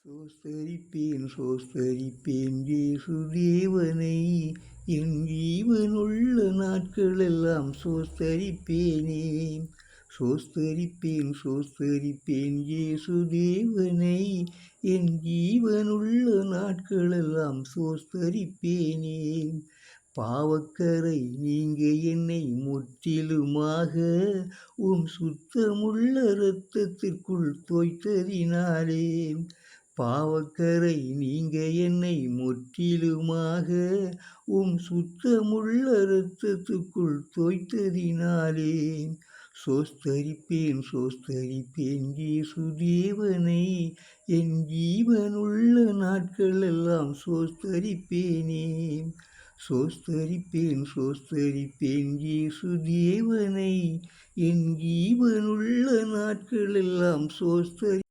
சோஸ்தரிப்பேன் சோஸ்தரிப்பேன் இயேசுதேவனை என் ஜீவனுள்ள நாட்களெல்லாம் சோஸ்தரிப்பேனே. சோஸ்தரிப்பேன் சோஸ்தரிப்பேன் இயேசுதேவனை என் ஜீவனுள்ள நாட்களெல்லாம் சோஸ்தரிப்பேனே. பாவக்கரை நீங்க என்னை முற்றிலுமாக சுத்தமுள்ள இரத்தத்திற்குள் தோய்த்ததினாலே. பாவக்கரை நீங்க என்னை முற்றிலுமாக சுத்தமுள்ள இரத்தத்துக்குள் தோய்த்ததினாலே. சோஸ்தரிப்பேன் சோஸ்தரிப்பேன் இயேசுதேவனை என் ஜீவனுள்ள நாட்களெல்லாம் சோஸ்தரிப்பேனே. சோஸ்தரிப்பேன் சோஸ்தரிப்பேன் இயேசுதேவனை என் ஜீவனுள்ள நாட்களெல்லாம் சோஸ்தரி